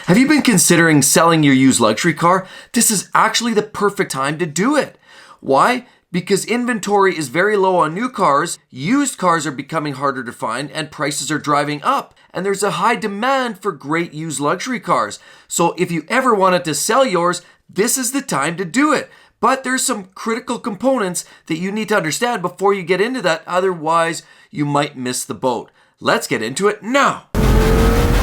Have you been considering selling your used luxury car? This is actually the perfect time to do it. Why? Because inventory is very low on new cars, used cars are becoming harder to find, and prices are driving up. And there's a high demand for great used luxury cars. So if you ever wanted to sell yours, this is the time to do it. But there's some critical components that you need to understand before you get into that. Otherwise, you might miss the boat. Let's get into it now.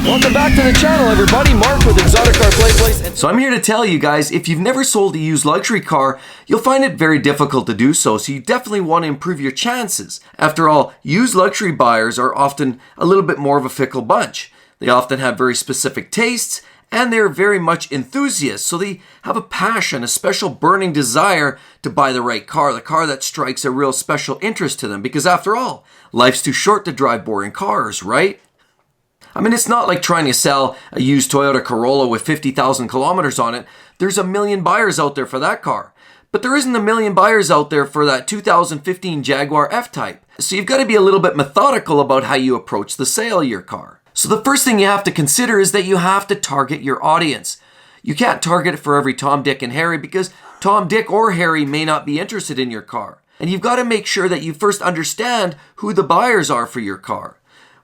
Welcome back to the channel, everybody. Mark with exoticcarplayplace. So I'm here to tell you guys, if you've never sold a used luxury car, you'll find it very difficult to do so. So you definitely want to improve your chances. After all, used luxury buyers are often a little bit more of a fickle bunch. They often have very specific tastes, and they're very much enthusiasts. So they have a passion, a special burning desire to buy the right car, the car that strikes a real special interest to them. Because after all, life's too short to drive boring cars, right? I mean, it's not like trying to sell a used Toyota Corolla with 50,000 kilometers on it. There's a million buyers out there for that car. But there isn't a million buyers out there for that 2015 Jaguar F-Type. So you've got to be a little bit methodical about how you approach the sale of your car. So the first thing you have to consider is that you have to target your audience. You can't target it for every Tom, Dick, and Harry because Tom, Dick, or Harry may not be interested in your car. And you've got to make sure that you first understand who the buyers are for your car.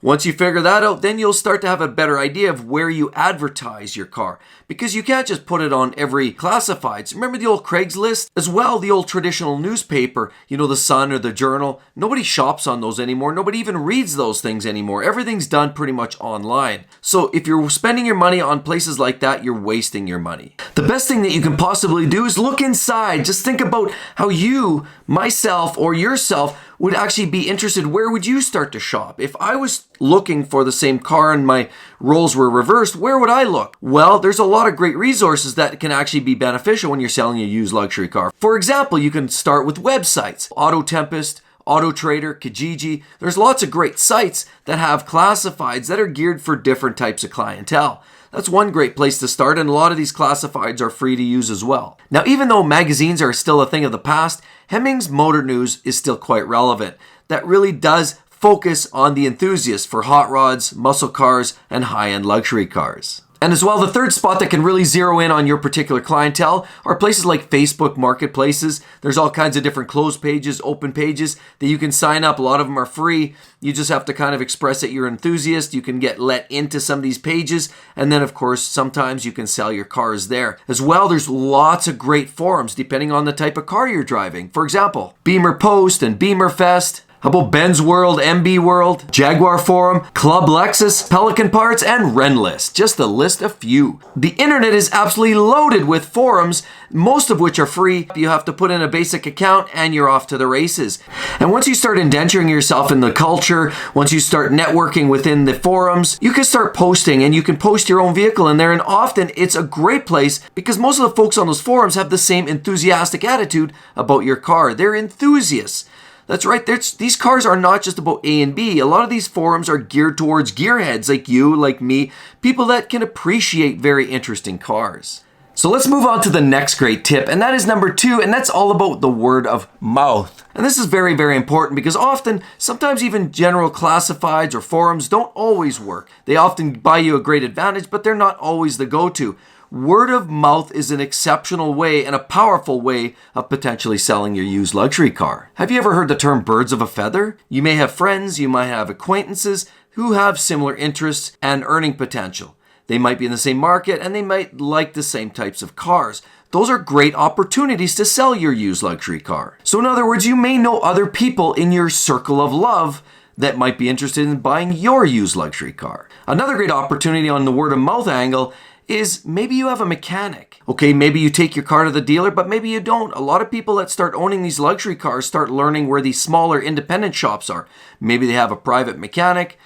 Once you figure that out, then you'll start to have a better idea of where you advertise your car. Because you can't just put it on every classifieds. Remember the old Craigslist? As well, the old traditional newspaper, you know, the Sun or the Journal. Nobody shops on those anymore. Nobody even reads those things anymore. Everything's done pretty much online. So if you're spending your money on places like that, you're wasting your money. The best thing that you can possibly do is look inside. Just think about how you, myself, or yourself would actually be interested. Where would you start to shop? If I was looking for the same car and my roles were reversed, where would I look? Well, there's a lot of great resources that can actually be beneficial when you're selling a used luxury car. For example, you can start with websites. Auto Tempest, Auto Trader, Kijiji. There's lots of great sites that have classifieds that are geared for different types of clientele. That's one great place to start, and a lot of these classifieds are free to use as well. Now, even though magazines are still a thing of the past, Hemmings Motor News is still quite relevant. That really does focus on the enthusiasts for hot rods, muscle cars, and high-end luxury cars. And as well, the third spot that can really zero in on your particular clientele are places like Facebook marketplaces. There's all kinds of different closed pages, open pages that you can sign up. A lot of them are free. You just have to kind of express that you're an enthusiast. You can get let into some of these pages. And then, of course, sometimes you can sell your cars there. As well, there's lots of great forums depending on the type of car you're driving. For example, Beamer Post and Beamer Fest. How about Benz World, MB World, Jaguar Forum, Club Lexus, Pelican Parts, and Renlist, just to list a few. The internet is absolutely loaded with forums, most of which are free. You have to put in a basic account and you're off to the races. And once you start indenturing yourself in the culture, once you start networking within the forums, you can start posting, and you can post your own vehicle in there. And often it's a great place because most of the folks on those forums have the same enthusiastic attitude about your car. They're enthusiasts. That's right, these cars are not just about A and B. A lot of these forums are geared towards gearheads like you, like me, people that can appreciate very interesting cars. So let's move on to the next great tip, and that is number 2, and that's all about the word of mouth. And this is very, very important because often, sometimes even general classifieds or forums don't always work. They often buy you a great advantage, but they're not always the go-to. Word of mouth is an exceptional way and a powerful way of potentially selling your used luxury car. Have you ever heard the term birds of a feather? You may have friends, you might have acquaintances who have similar interests and earning potential. They might be in the same market and they might like the same types of cars. Those are great opportunities to sell your used luxury car. So in other words, you may know other people in your circle of love that might be interested in buying your used luxury car. Another great opportunity on the word of mouth angle is maybe you have a mechanic. Okay, maybe you take your car to the dealer, but maybe you don't. A lot of people that start owning these luxury cars start learning where these smaller independent shops are. Maybe they have a private mechanic.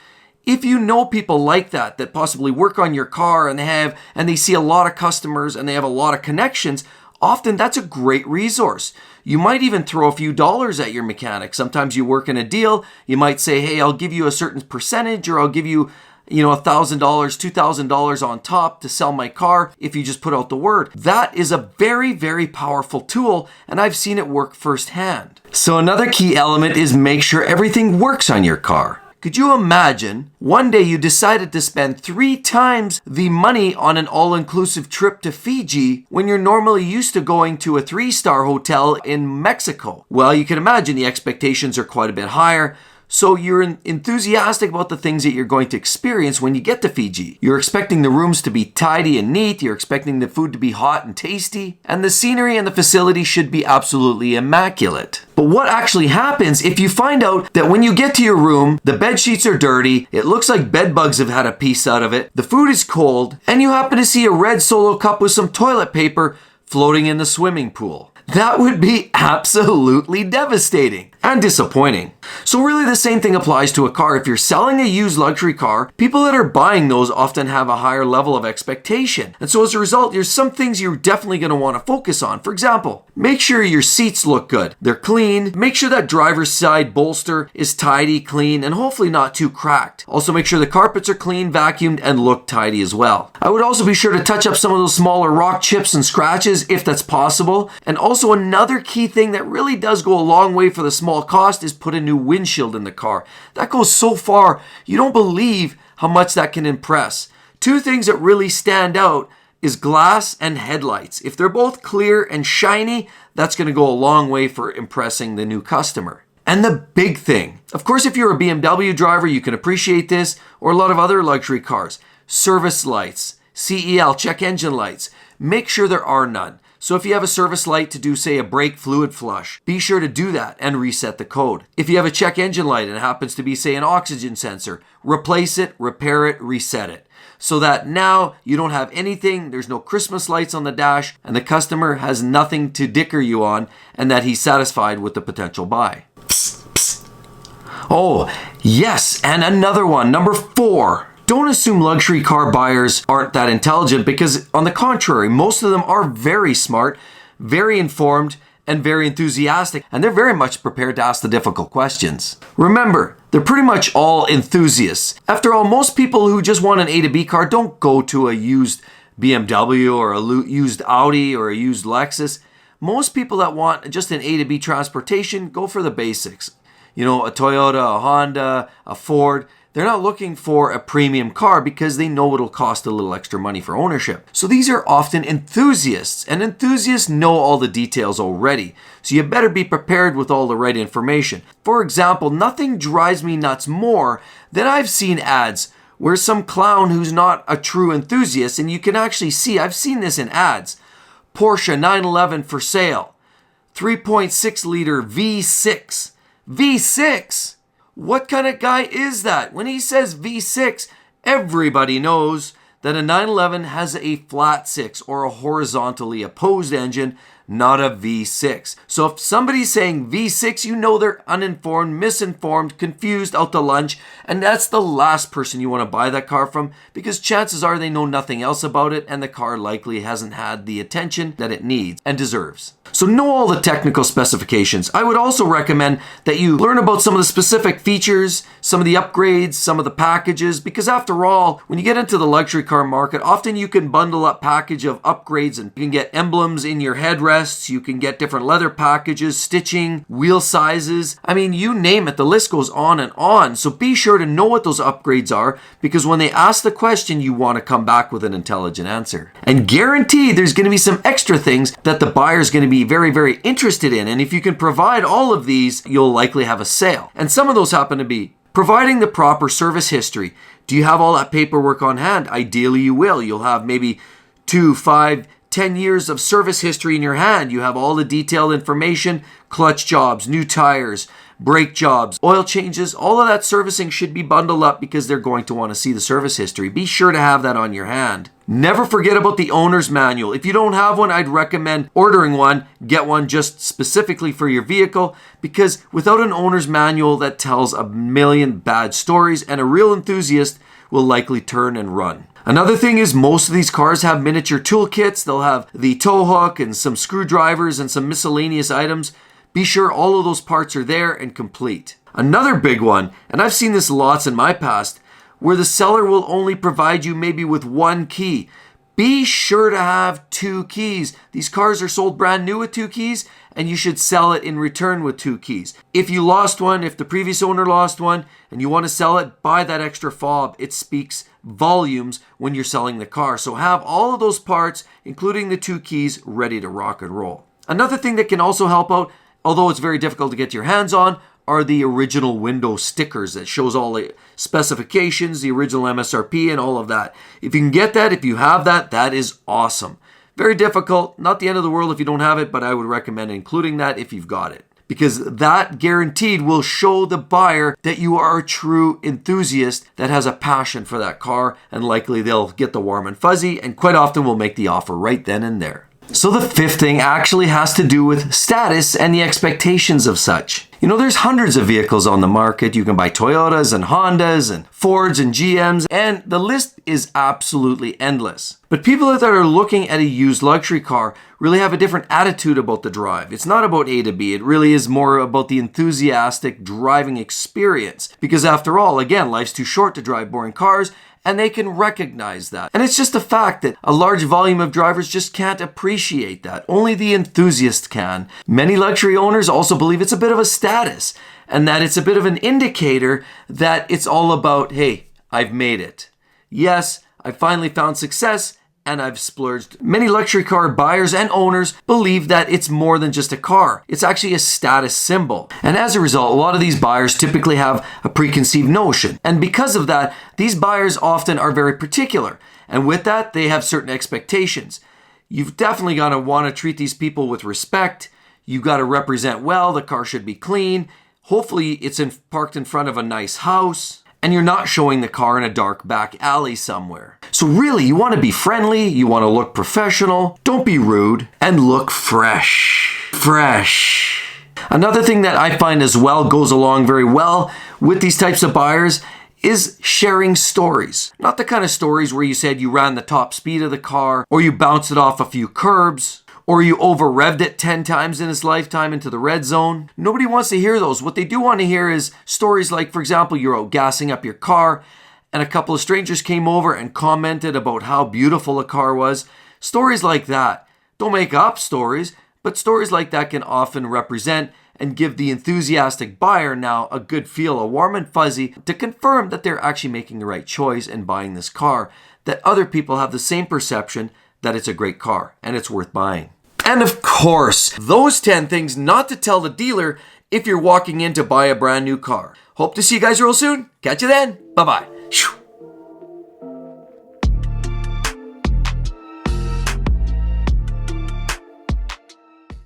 If you know people like that possibly work on your car and they see a lot of customers and they have a lot of connections, often that's a great resource. You might even throw a few dollars at your mechanic. Sometimes you work in a deal. You might say, hey, I'll give you a certain percentage, or I'll give you $1,000, $2,000 on top to sell my car if you just put out the word. That is a very, very powerful tool, and I've seen it work firsthand. So another key element is make sure everything works on your car. Could you imagine one day you decided to spend 3 times the money on an all-inclusive trip to Fiji when you're normally used to going to a 3-star hotel in Mexico? Well, you can imagine the expectations are quite a bit higher. So you're enthusiastic about the things that you're going to experience when you get to Fiji. You're expecting the rooms to be tidy and neat. You're expecting the food to be hot and tasty. And the scenery and the facility should be absolutely immaculate. But what actually happens if you find out that when you get to your room, the bed sheets are dirty, it looks like bed bugs have had a piece out of it, the food is cold, and you happen to see a red Solo cup with some toilet paper floating in the swimming pool? That would be absolutely devastating and disappointing. So really the same thing applies to a car. If you're selling a used luxury car, people that are buying those often have a higher level of expectation. And so as a result, there's some things you're definitely going to want to focus on. For example, make sure your seats look good. They're clean. Make sure that driver's side bolster is tidy, clean, and hopefully not too cracked. Also make sure the carpets are clean, vacuumed, and look tidy as well. I would also be sure to touch up some of those smaller rock chips and scratches if that's possible. And also another key thing that really does go a long way for the small cost is put a new windshield in the car. That goes so far, you don't believe how much that can impress. 2 things that really stand out is glass and headlights. If they're both clear and shiny, that's going to go a long way for impressing the new customer. And the big thing, of course, if you're a BMW driver, you can appreciate this, or a lot of other luxury cars. Service lights, CEL, check engine lights. Make sure there are none. So if you have a service light to do, say, a brake fluid flush, be sure to do that and reset the code. If you have a check engine light and it happens to be, say, an oxygen sensor, replace it, repair it, reset it. So that now you don't have anything, there's no Christmas lights on the dash, and the customer has nothing to dicker you on, and that he's satisfied with the potential buy. Psst, psst. Oh, yes, and another one, number 4. Don't assume luxury car buyers aren't that intelligent, because on the contrary, most of them are very smart, very informed, and very enthusiastic, and they're very much prepared to ask the difficult questions. Remember, they're pretty much all enthusiasts. After all, most people who just want an A to B car don't go to a used BMW or a used Audi or a used Lexus. Most people that want just an A to B transportation go for the basics. You know, a Toyota, a Honda, a Ford. They're not looking for a premium car because they know it'll cost a little extra money for ownership. So these are often enthusiasts, and enthusiasts know all the details already. So you better be prepared with all the right information. For example, nothing drives me nuts more than I've seen ads where some clown who's not a true enthusiast, and you can actually see, I've seen this in ads, Porsche 911 for sale, 3.6 liter V6. V6? What kind of guy is that? When he says V6, everybody knows that a 911 has a flat 6 or a horizontally opposed engine, not a V6. So if somebody's saying V6, you know they're uninformed, misinformed, confused, out to lunch, and that's the last person you want to buy that car from, because chances are they know nothing else about it, and the car likely hasn't had the attention that it needs and deserves. So know all the technical specifications. I would also recommend that you learn about some of the specific features, some of the upgrades, some of the packages, because after all, when you get into the luxury car market, often you can bundle up package of upgrades, and you can get emblems in your headrests, you can get different leather packages, stitching, wheel sizes. I mean, you name it, the list goes on and on. So be sure to know what those upgrades are, because when they ask the question, you want to come back with an intelligent answer. And guaranteed there's going to be some extra things that the buyer's going to be very, very interested in. And if you can provide all of these, you'll likely have a sale. And some of those happen to be providing the proper service history. Do you have all that paperwork on hand? Ideally, you will. You'll have maybe 2, 5, 10 years of service history in your hand. You have all the detailed information, clutch jobs, new tires, brake jobs, oil changes. All of that servicing should be bundled up because they're going to want to see the service history. Be sure to have that on your hand. Never forget about the owner's manual. If you don't have one, I'd recommend ordering one. Get one just specifically for your vehicle, because without an owner's manual, that tells a million bad stories, and a real enthusiast will likely turn and run. Another thing is, most of these cars have miniature toolkits. They'll have the tow hook and some screwdrivers and some miscellaneous items. Be sure all of those parts are there and complete. Another big one, and I've seen this lots in my past, where the seller will only provide you maybe with one key. Be sure to have 2 keys. These cars are sold brand new with 2 keys, and you should sell it in return with 2 keys. If you lost one, if the previous owner lost one, and you want to sell it, buy that extra fob. It speaks volumes when you're selling the car. So have all of those parts, including the 2 keys, ready to rock and roll. Another thing that can also help out, although it's very difficult to get your hands on, are the original window stickers that shows all the specifications, the original MSRP, and all of that. If you can get that, if you have that, that is awesome. Very difficult, not the end of the world if you don't have it, but I would recommend including that if you've got it. Because that guaranteed will show the buyer that you are a true enthusiast that has a passion for that car, and likely they'll get the warm and fuzzy and quite often will make the offer right then and there. So the 5th thing actually has to do with status and the expectations of such. You know, there's hundreds of vehicles on the market. You can buy Toyotas and Hondas and Fords and GMs, and the list is absolutely endless. But people that are looking at a used luxury car really have a different attitude about the drive. It's not about A to B. It really is more about the enthusiastic driving experience. Because after all, again, life's too short to drive boring cars, and they can recognize that. And it's just a fact that a large volume of drivers just can't appreciate that. Only the enthusiast can. Many luxury owners also believe it's a bit of a status, and that it's a bit of an indicator that it's all about, hey, I've made it. Yes, I finally found success, and I've splurged. Many luxury car buyers and owners believe that it's more than just a car. It's actually a status symbol. And as a result, a lot of these buyers typically have a preconceived notion. And because of that, these buyers often are very particular. And with that, they have certain expectations. You've definitely got to want to treat these people with respect. You've got to represent well. The car should be clean. Hopefully, it's parked in front of a nice house. And you're not showing the car in a dark back alley somewhere. So really, you want to be friendly, you want to look professional, don't be rude, and look fresh. Fresh. Another thing that I find as well goes along very well with these types of buyers is sharing stories. Not the kind of stories where you said you ran the top speed of the car, or you bounced it off a few curbs, or you over-revved it 10 times in its lifetime into the red zone. Nobody wants to hear those. What they do want to hear is stories like, for example, you're out gassing up your car and a couple of strangers came over and commented about how beautiful the car was. Stories like that. Don't make up stories, but stories like that can often represent and give the enthusiastic buyer now a good feel, a warm and fuzzy, to confirm that they're actually making the right choice in buying this car, that other people have the same perception that it's a great car and it's worth buying. And of course, those 10 things not to tell the dealer if you're walking in to buy a brand new car. Hope to see you guys real soon. Catch you then. Bye-bye.